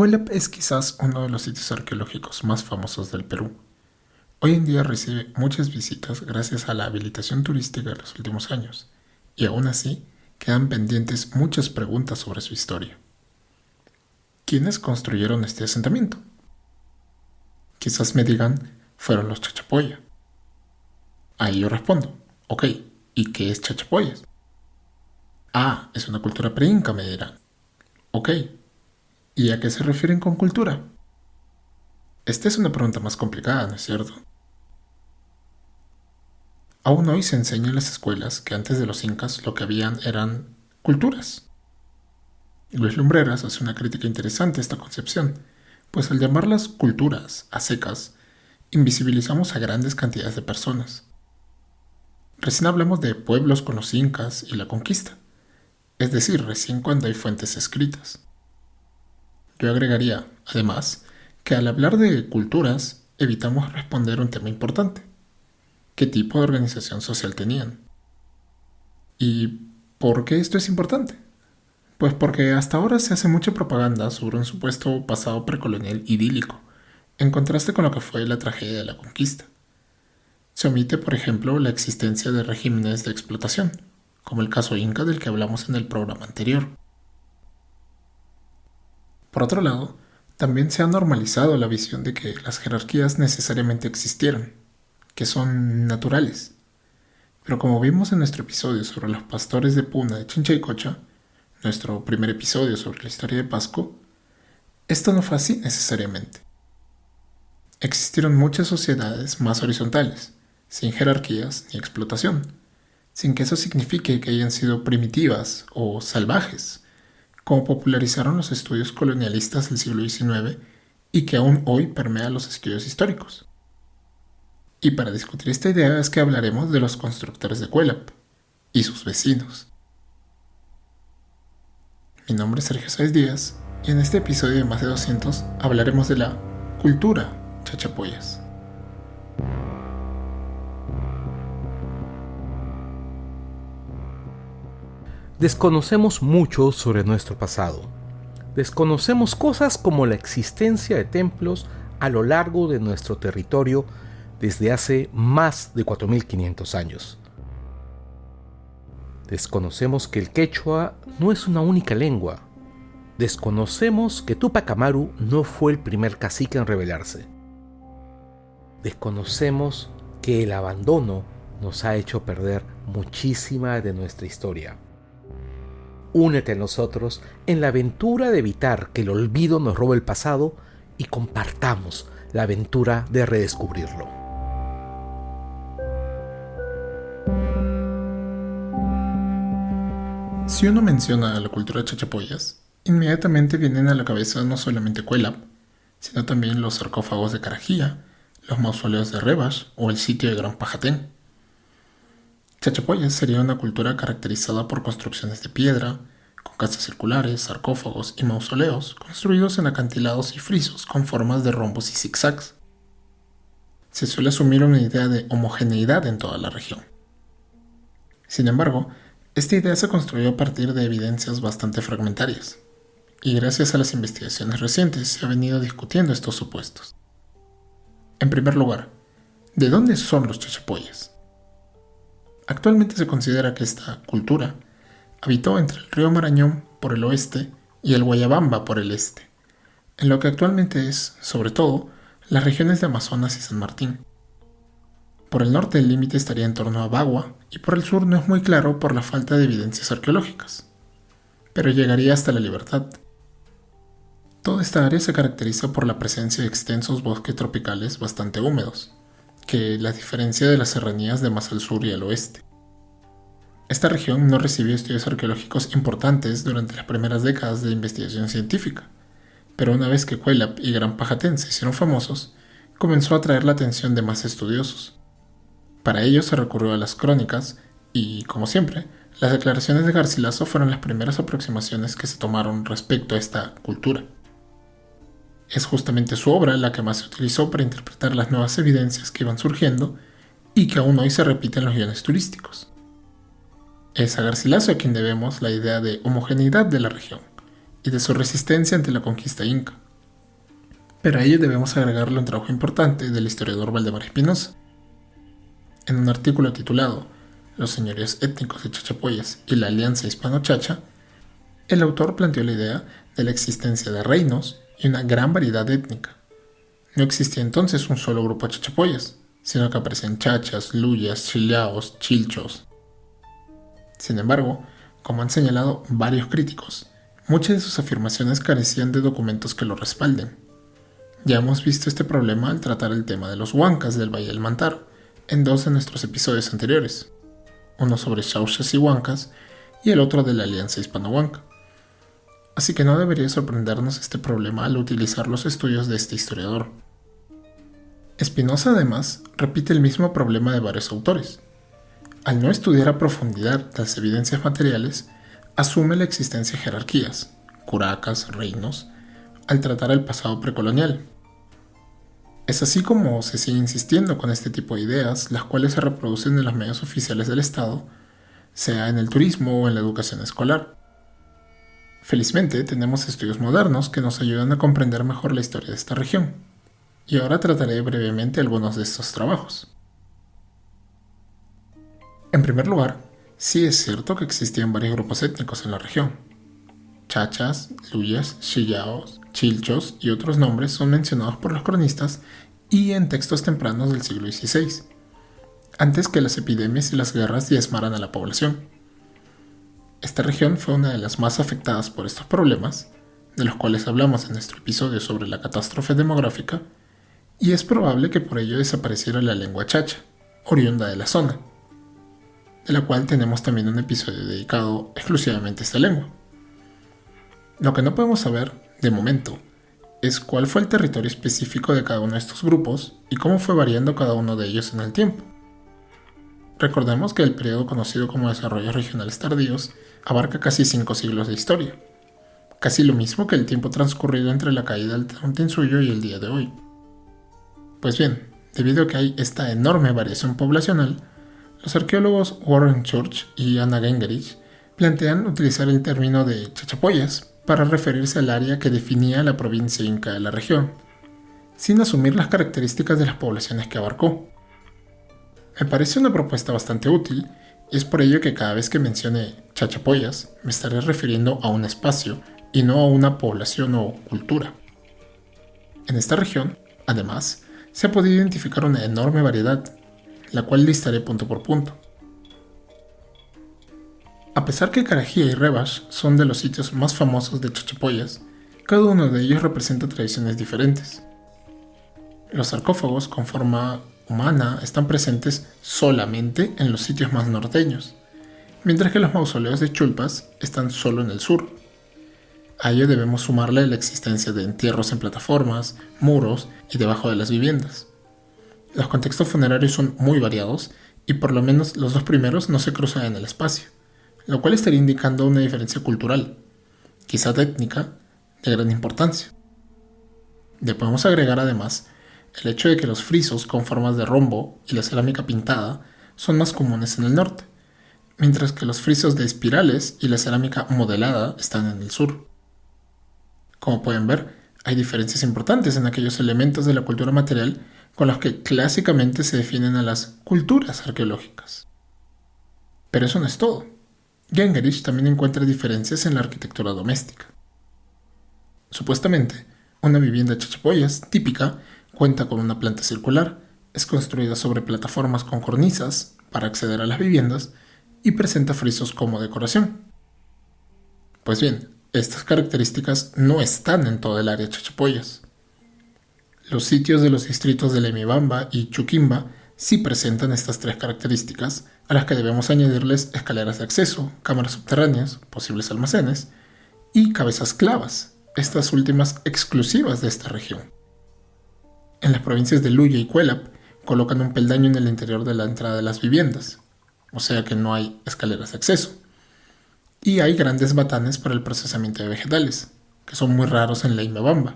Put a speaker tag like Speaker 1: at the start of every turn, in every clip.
Speaker 1: Cuélap es quizás uno de los sitios arqueológicos más famosos del Perú. Hoy en día recibe muchas visitas gracias a la habilitación turística de los últimos años, y aún así quedan pendientes muchas preguntas sobre su historia. ¿Quiénes construyeron este asentamiento? Quizás me digan, fueron los Chachapoya. Ahí yo respondo, ok, ¿y qué es Chachapoyas? Ah, es una cultura preinca, me dirán. Ok, ¿y a qué se refieren con cultura? Esta es una pregunta más complicada, ¿no es cierto? Aún hoy se enseña en las escuelas que antes de los incas lo que habían eran culturas. Luis Lumbreras hace una crítica interesante a esta concepción, pues al llamarlas culturas a secas, invisibilizamos a grandes cantidades de personas. Recién hablamos de pueblos con los incas y la conquista, es decir, recién cuando hay fuentes escritas. Yo agregaría, además, que al hablar de culturas evitamos responder un tema importante. ¿Qué tipo de organización social tenían? ¿Y por qué esto es importante? Pues porque hasta ahora se hace mucha propaganda sobre un supuesto pasado precolonial idílico, en contraste con lo que fue la tragedia de la conquista. Se omite, por ejemplo, la existencia de regímenes de explotación, como el caso Inca del que hablamos en el programa anterior. Por otro lado, también se ha normalizado la visión de que las jerarquías necesariamente existieron, que son naturales. Pero como vimos en nuestro episodio sobre los pastores de Puna de Chinchaycocha, nuestro primer episodio sobre la historia de Pasco, esto no fue así necesariamente. Existieron muchas sociedades más horizontales, sin jerarquías ni explotación, sin que eso signifique que hayan sido primitivas o salvajes, como popularizaron los estudios colonialistas del siglo XIX y que aún hoy permea los estudios históricos. Y para discutir esta idea es que hablaremos de los constructores de Cuélap y sus vecinos. Mi nombre es Sergio Sáez Díaz y en este episodio de Más de 200 hablaremos de la cultura Chachapoyas.
Speaker 2: Desconocemos mucho sobre nuestro pasado. Desconocemos cosas como la existencia de templos a lo largo de nuestro territorio desde hace más de 4500 años. Desconocemos que el quechua no es una única lengua. Desconocemos que Túpac Amaru no fue el primer cacique en rebelarse. Desconocemos que el abandono nos ha hecho perder muchísima de nuestra historia. Únete a nosotros en la aventura de evitar que el olvido nos robe el pasado y compartamos la aventura de redescubrirlo.
Speaker 1: Si uno menciona a la cultura Chachapoyas, inmediatamente vienen a la cabeza no solamente Cuélap, sino también los sarcófagos de Carajía, los mausoleos de Rebash o el sitio de Gran Pajatén. Chachapoyas sería una cultura caracterizada por construcciones de piedra, con casas circulares, sarcófagos y mausoleos construidos en acantilados y frisos con formas de rombos y zigzags. Se suele asumir una idea de homogeneidad en toda la región. Sin embargo, esta idea se construyó a partir de evidencias bastante fragmentarias, y gracias a las investigaciones recientes se ha venido discutiendo estos supuestos. En primer lugar, ¿de dónde son los Chachapoyas? Actualmente se considera que esta cultura habitó entre el río Marañón por el oeste y el Guayabamba por el este, en lo que actualmente es, sobre todo, las regiones de Amazonas y San Martín. Por el norte el límite estaría en torno a Bagua y por el sur no es muy claro por la falta de evidencias arqueológicas, pero llegaría hasta la Libertad. Toda esta área se caracteriza por la presencia de extensos bosques tropicales bastante húmedos, que la diferencia de las serranías de más al sur y al oeste. Esta región no recibió estudios arqueológicos importantes durante las primeras décadas de investigación científica, pero una vez que Cuélap y Gran Pajatén se hicieron famosos, comenzó a atraer la atención de más estudiosos. Para ello se recurrió a las crónicas y, como siempre, las declaraciones de Garcilaso fueron las primeras aproximaciones que se tomaron respecto a esta cultura. Es justamente su obra la que más se utilizó para interpretar las nuevas evidencias que iban surgiendo y que aún hoy se repiten en los guiones turísticos. Es a Garcilaso a quien debemos la idea de homogeneidad de la región y de su resistencia ante la conquista inca, Pero a ello debemos agregarle un trabajo importante del historiador Valdemar Espinosa. En un artículo titulado Los señoríos étnicos de Chachapoyas y la alianza hispano-chacha, el autor planteó la idea de la existencia de reinos y una gran variedad étnica. No existía entonces un solo grupo de chachapoyas, sino que aparecen chachas, luyas, chillaos, chilchos. Sin embargo, como han señalado varios críticos, muchas de sus afirmaciones carecían de documentos que lo respalden. Ya hemos visto este problema al tratar el tema de los huancas del Valle del Mantaro en 2 de nuestros episodios anteriores, uno sobre chauchas y huancas y el otro de la alianza hispano-huanca. Así que no debería sorprendernos este problema al utilizar los estudios de este historiador. Espinosa además repite el mismo problema de varios autores. Al no estudiar a profundidad las evidencias materiales, asume la existencia de jerarquías, curacas, reinos, al tratar el pasado precolonial. Es así como se sigue insistiendo con este tipo de ideas, las cuales se reproducen en los medios oficiales del Estado, sea en el turismo o en la educación escolar. Felizmente tenemos estudios modernos que nos ayudan a comprender mejor la historia de esta región, y ahora trataré brevemente algunos de estos trabajos. En primer lugar, sí es cierto que existían varios grupos étnicos en la región. Chachas, luyas, chillaos, chilchos y otros nombres son mencionados por los cronistas y en textos tempranos del siglo XVI, antes que las epidemias y las guerras diezmaran a la población. Esta región fue una de las más afectadas por estos problemas, de los cuales hablamos en nuestro episodio sobre la catástrofe demográfica, y es probable que por ello desapareciera la lengua chacha, oriunda de la zona, de la cual tenemos también un episodio dedicado exclusivamente a esta lengua. Lo que no podemos saber, de momento, es cuál fue el territorio específico de cada uno de estos grupos y cómo fue variando cada uno de ellos en el tiempo. Recordemos que el periodo conocido como desarrollos regionales tardíos abarca casi 5 siglos de historia, casi lo mismo que el tiempo transcurrido entre la caída del Tahuantinsuyo y el día de hoy. Pues bien, debido a que hay esta enorme variación poblacional, los arqueólogos Warren Church y Anna Gengerich plantean utilizar el término de chachapoyas para referirse al área que definía la provincia inca de la región, sin asumir las características de las poblaciones que abarcó. Me parece una propuesta bastante útil y es por ello que cada vez que mencione chachapoyas me estaré refiriendo a un espacio y no a una población o cultura. En esta región, además, se ha podido identificar una enorme variedad, la cual listaré punto por punto. A pesar que Carajía y Rebash son de los sitios más famosos de chachapoyas, cada uno de ellos representa tradiciones diferentes. Los sarcófagos con forma humana están presentes solamente en los sitios más norteños, mientras que los mausoleos de chulpas están solo en el sur. A ello debemos sumarle la existencia de entierros en plataformas, muros y debajo de las viviendas. Los contextos funerarios son muy variados y por lo menos los 2 primeros no se cruzan en el espacio, lo cual estaría indicando una diferencia cultural, quizá étnica, de gran importancia. Le podemos agregar además el hecho de que los frisos con formas de rombo y la cerámica pintada son más comunes en el norte, mientras que los frisos de espirales y la cerámica modelada están en el sur. Como pueden ver, hay diferencias importantes en aquellos elementos de la cultura material con los que clásicamente se definen a las culturas arqueológicas. Pero eso no es todo. Gengerich también encuentra diferencias en la arquitectura doméstica. Supuestamente, una vivienda chachapoyas típica cuenta con una planta circular, es construida sobre plataformas con cornisas para acceder a las viviendas y presenta frisos como decoración. Pues bien, estas características no están en toda el área chachapoyas. Los sitios de los distritos de Lemibamba y Chuquimba sí presentan estas 3 características, a las que debemos añadirles escaleras de acceso, cámaras subterráneas, posibles almacenes y cabezas clavas, estas últimas exclusivas de esta región. En las provincias de Luya y Cuelap colocan un peldaño en el interior de la entrada de las viviendas, o sea que no hay escaleras de acceso. Y hay grandes batanes para el procesamiento de vegetales, que son muy raros en la Imabamba.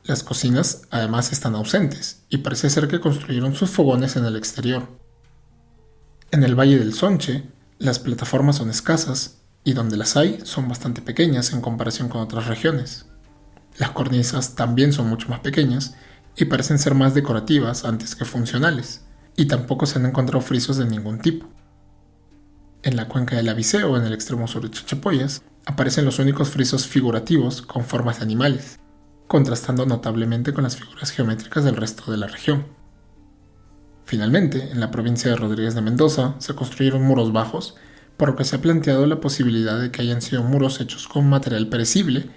Speaker 1: Las cocinas además están ausentes y parece ser que construyeron sus fogones en el exterior. En el Valle del Sonche, las plataformas son escasas y donde las hay son bastante pequeñas en comparación con otras regiones. Las cornisas también son mucho más pequeñas y parecen ser más decorativas antes que funcionales, y tampoco se han encontrado frisos de ningún tipo. En la cuenca del Abiseo, en el extremo sur de Chachapoyas, aparecen los únicos frisos figurativos con formas de animales, contrastando notablemente con las figuras geométricas del resto de la región. Finalmente, en la provincia de Rodríguez de Mendoza se construyeron muros bajos, por lo que se ha planteado la posibilidad de que hayan sido muros hechos con material perecible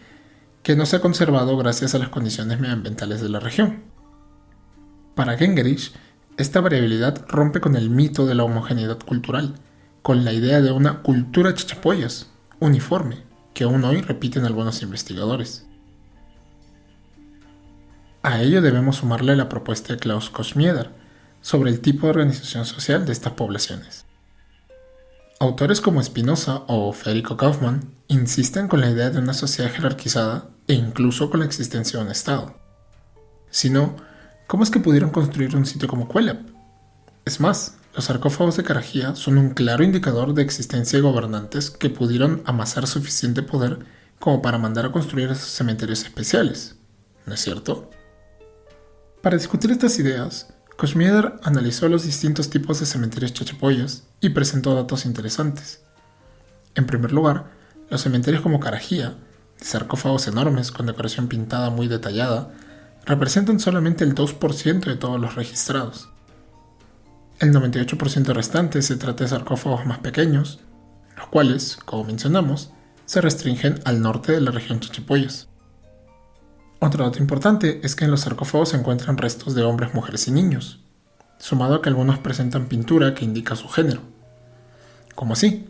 Speaker 1: que no se ha conservado gracias a las condiciones medioambientales de la región. Para Gingerich, esta variabilidad rompe con el mito de la homogeneidad cultural, con la idea de una cultura chachapoyas, uniforme, que aún hoy repiten algunos investigadores. A ello debemos sumarle la propuesta de Klaus Koschmieder sobre el tipo de organización social de estas poblaciones. Autores como Spinoza o Federico Kaufmann insisten con la idea de una sociedad jerarquizada e incluso con la existencia de un Estado. Si no, ¿cómo es que pudieron construir un sitio como Cuélap? Es más, los sarcófagos de Carajía son un claro indicador de existencia de gobernantes que pudieron amasar suficiente poder como para mandar a construir esos cementerios especiales, ¿no es cierto? Para discutir estas ideas, Koschmieder analizó los distintos tipos de cementerios chachapoyas y presentó datos interesantes. En primer lugar, los cementerios como Carajía, de sarcófagos enormes con decoración pintada muy detallada, representan solamente el 2% de todos los registrados. El 98% restante se trata de sarcófagos más pequeños, los cuales, como mencionamos, se restringen al norte de la región Chachapoyas. Otro dato importante es que en los sarcófagos se encuentran restos de hombres, mujeres y niños, sumado a que algunos presentan pintura que indica su género. ¿Cómo así?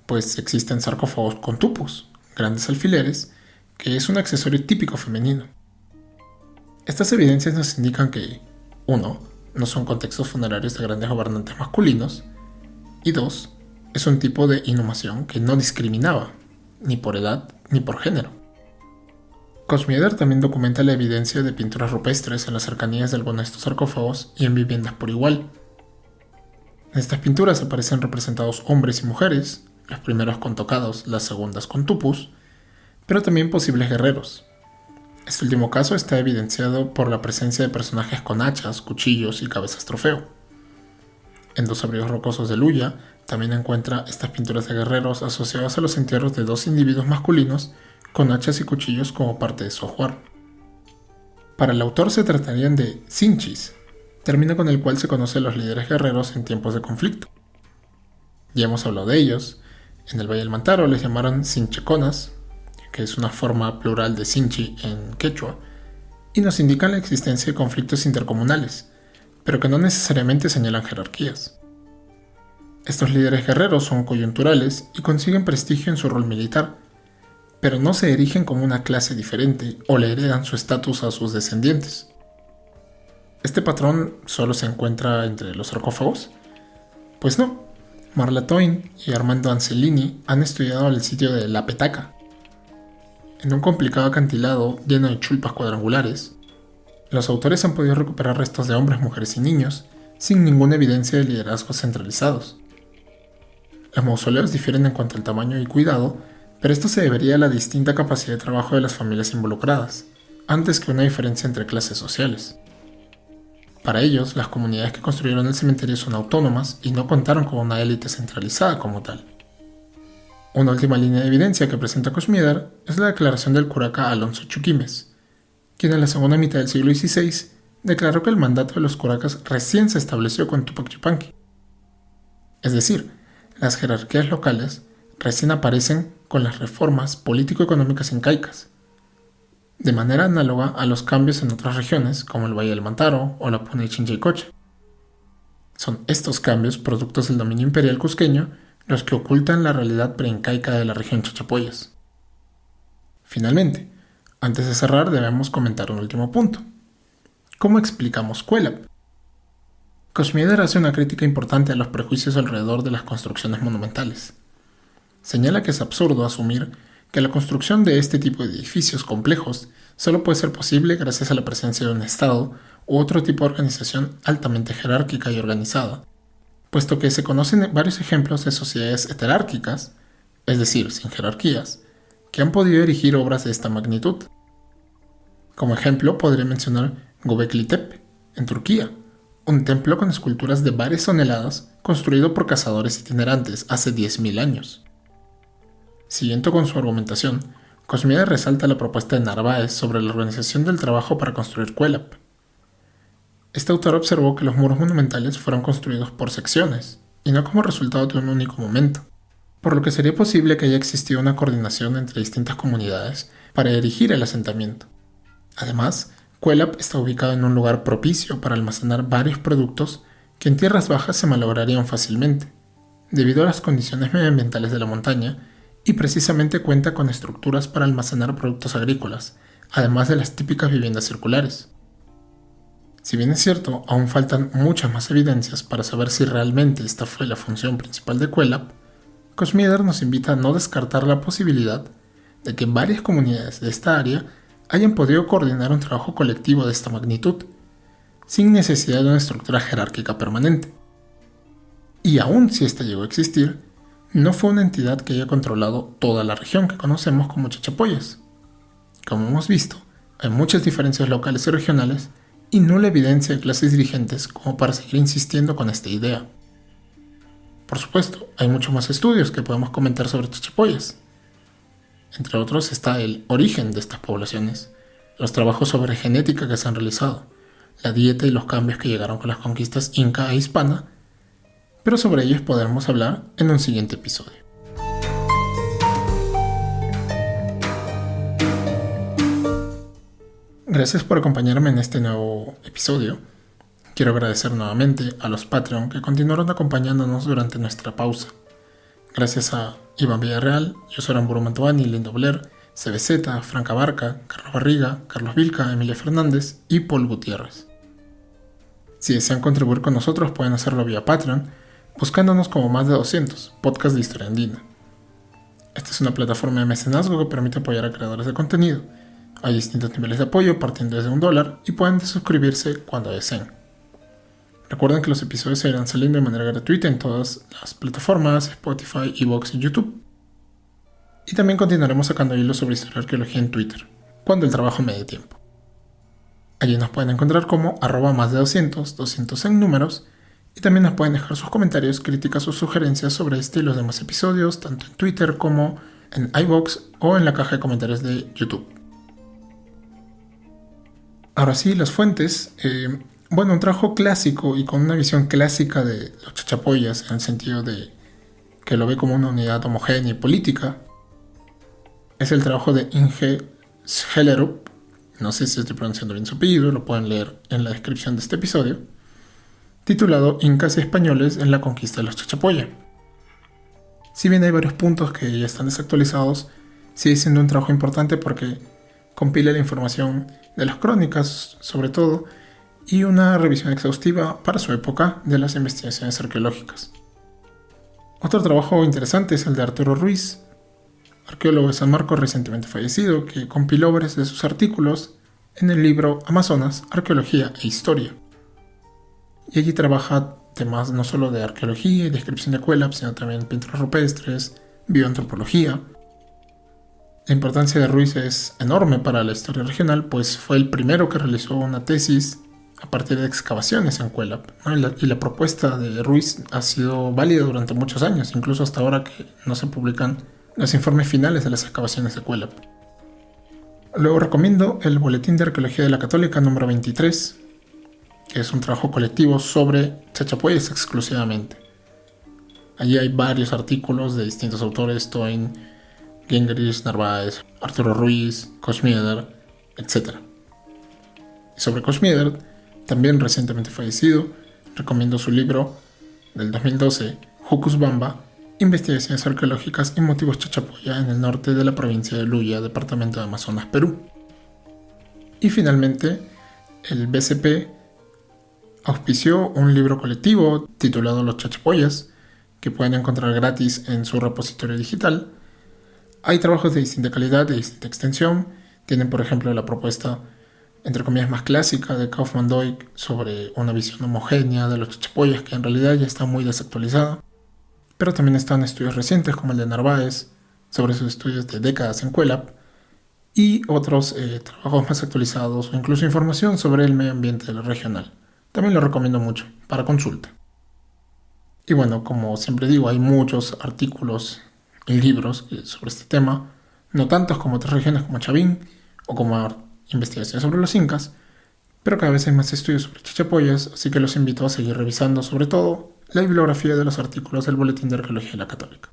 Speaker 1: Pues existen sarcófagos con tupos, grandes alfileres, que es un accesorio típico femenino. Estas evidencias nos indican que 1. No son contextos funerarios de grandes gobernantes masculinos, y 2. Es un tipo de inhumación que no discriminaba, ni por edad ni por género. Koschmieder también documenta la evidencia de pinturas rupestres en las cercanías de algunos de estos sarcófagos y en viviendas por igual. En estas pinturas aparecen representados hombres y mujeres, los primeros con tocados, las segundas con tupus, pero también posibles guerreros. Este último caso está evidenciado por la presencia de personajes con hachas, cuchillos y cabezas trofeo. En 2 abrigos rocosos de Luya también encuentra estas pinturas de guerreros asociadas a los entierros de 2 individuos masculinos con hachas y cuchillos como parte de su ajuar. Para el autor se tratarían de sinchis, término con el cual se conocen los líderes guerreros en tiempos de conflicto. Ya hemos hablado de ellos. En el Valle del Mantaro les llamaron sincheconas, que es una forma plural de sinchi en quechua, y nos indican la existencia de conflictos intercomunales, pero que no necesariamente señalan jerarquías. Estos líderes guerreros son coyunturales y consiguen prestigio en su rol militar, pero no se erigen como una clase diferente o le heredan su estatus a sus descendientes. ¿Este patrón solo se encuentra entre los sarcófagos? Pues no. Marla Twain y Armando Anselini han estudiado el sitio de La Petaca. En un complicado acantilado lleno de chulpas cuadrangulares, los autores han podido recuperar restos de hombres, mujeres y niños sin ninguna evidencia de liderazgos centralizados. Los mausoleos difieren en cuanto al tamaño y cuidado, pero esto se debería a la distinta capacidad de trabajo de las familias involucradas, antes que una diferencia entre clases sociales. Para ellos, las comunidades que construyeron el cementerio son autónomas y no contaron con una élite centralizada como tal. Una última línea de evidencia que presenta Koschmieder es la declaración del curaca Alonso Chuquimes, quien en la segunda mitad del siglo XVI declaró que el mandato de los curacas recién se estableció con Tupac Yupanqui. Es decir, las jerarquías locales recién aparecen con las reformas político-económicas incaicas, de manera análoga a los cambios en otras regiones como el Valle del Mantaro o la Puna y Chinchaycocha. Son estos cambios, productos del dominio imperial cusqueño, los que ocultan la realidad preincaica de la región Chachapoyas. Finalmente, antes de cerrar debemos comentar un último punto. ¿Cómo explicamos Cuélap? Koschmieder hace una crítica importante a los prejuicios alrededor de las construcciones monumentales. Señala que es absurdo asumir que la construcción de este tipo de edificios complejos solo puede ser posible gracias a la presencia de un Estado u otro tipo de organización altamente jerárquica y organizada, puesto que se conocen varios ejemplos de sociedades heterárquicas, es decir, sin jerarquías, que han podido erigir obras de esta magnitud. Como ejemplo, podría mencionar Göbekli Tepe, en Turquía, un templo con esculturas de varias toneladas construido por cazadores itinerantes hace 10.000 años. Siguiendo con su argumentación, Cosmides resalta la propuesta de Narváez sobre la organización del trabajo para construir Cuélap. Este autor observó que los muros monumentales fueron construidos por secciones, y no como resultado de un único momento, por lo que sería posible que haya existido una coordinación entre distintas comunidades para erigir el asentamiento. Además, Cuélap está ubicado en un lugar propicio para almacenar varios productos que en tierras bajas se malograrían fácilmente, debido a las condiciones medioambientales de la montaña, y precisamente cuenta con estructuras para almacenar productos agrícolas, además de las típicas viviendas circulares. Si bien es cierto, aún faltan muchas más evidencias para saber si realmente esta fue la función principal de Cuélap, Cosmides nos invita a no descartar la posibilidad de que varias comunidades de esta área hayan podido coordinar un trabajo colectivo de esta magnitud, sin necesidad de una estructura jerárquica permanente. Y aun si esta llegó a existir, no fue una entidad que haya controlado toda la región que conocemos como Chachapoyas. Como hemos visto, hay muchas diferencias locales y regionales y nula evidencia de clases dirigentes como para seguir insistiendo con esta idea. Por supuesto, hay muchos más estudios que podemos comentar sobre Chachapoyas. Entre otros está el origen de estas poblaciones, los trabajos sobre genética que se han realizado, la dieta y los cambios que llegaron con las conquistas inca e hispana, pero sobre ellos podremos hablar en un siguiente episodio. Gracias por acompañarme en este nuevo episodio. Quiero agradecer nuevamente a los Patreon que continuaron acompañándonos durante nuestra pausa. Gracias a Iván Villarreal, José Aramburu Mantovani, Lindo Blair, CBZ, Franca Barca, Carlos Barriga, Carlos Vilca, Emilia Fernández y Paul Gutiérrez. Si desean contribuir con nosotros pueden hacerlo vía Patreon, buscándonos como Más de 200, podcast de historia andina. Esta es una plataforma de mecenazgo que permite apoyar a creadores de contenido. Hay distintos niveles de apoyo partiendo desde $1 y pueden suscribirse cuando deseen. Recuerden que los episodios se irán saliendo de manera gratuita en todas las plataformas, Spotify, Evox y YouTube. Y también continuaremos sacando hilos sobre historia y arqueología en Twitter, cuando el trabajo me dé tiempo. Allí nos pueden encontrar como @más de 200 en números, y también nos pueden dejar sus comentarios, críticas o sugerencias sobre este y los demás episodios, tanto en Twitter como en iVoox o en la caja de comentarios de YouTube. Ahora sí, las fuentes. Un trabajo clásico y con una visión clásica de los Chachapoyas, en el sentido de que lo ve como una unidad homogénea y política, es el trabajo de Inge Schellerup. No sé si estoy pronunciando bien su apellido, lo pueden leer en la descripción de este episodio, titulado Incas y Españoles en la conquista de los Chachapoya. Si bien hay varios puntos que ya están desactualizados, sigue siendo un trabajo importante porque compila la información de las crónicas, sobre todo, y una revisión exhaustiva para su época de las investigaciones arqueológicas. Otro trabajo interesante es el de Arturo Ruiz, arqueólogo de San Marcos recientemente fallecido, que compiló varios de sus artículos en el libro Amazonas, Arqueología e Historia. Y allí trabaja temas no solo de arqueología y descripción de Cuélap, sino también pinturas rupestres, bioantropología. La importancia de Ruiz es enorme para la historia regional, pues fue el primero que realizó una tesis a partir de excavaciones en Cuélap, ¿no? Y la propuesta de Ruiz ha sido válida durante muchos años, incluso hasta ahora que no se publican los informes finales de las excavaciones de Cuélap. Luego recomiendo el Boletín de Arqueología de la Católica número 23, que es un trabajo colectivo sobre Chachapoyas exclusivamente. Allí hay varios artículos de distintos autores: Toyn, Gingrich, Narváez, Arturo Ruiz, Cosmides, etc. Y sobre Cosmides, también recientemente fallecido, recomiendo su libro del 2012, Jucusbamba, Investigaciones arqueológicas y motivos Chachapoya en el norte de la provincia de Luya, departamento de Amazonas, Perú. Y finalmente, el BCP auspició un libro colectivo titulado Los Chachapoyas, que pueden encontrar gratis en su repositorio digital. Hay trabajos de distinta calidad, de distinta extensión. Tienen, por ejemplo, la propuesta, entre comillas, más clásica de Kaufmann-Doig sobre una visión homogénea de los Chachapoyas, que en realidad ya está muy desactualizada. Pero también están estudios recientes como el de Narváez, sobre sus estudios de décadas en Cuélap, y otros trabajos más actualizados o incluso información sobre el medio ambiente regional. También lo recomiendo mucho para consulta. Y bueno, como siempre digo, hay muchos artículos y libros sobre este tema, no tantos como otras regiones como Chavín o como investigaciones sobre los incas, pero cada vez hay más estudios sobre Chachapoyas, así que los invito a seguir revisando sobre todo la bibliografía de los artículos del Boletín de Arqueología de la Católica.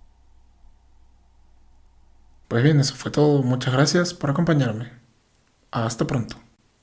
Speaker 1: Pues bien, eso fue todo. Muchas gracias por acompañarme. Hasta pronto.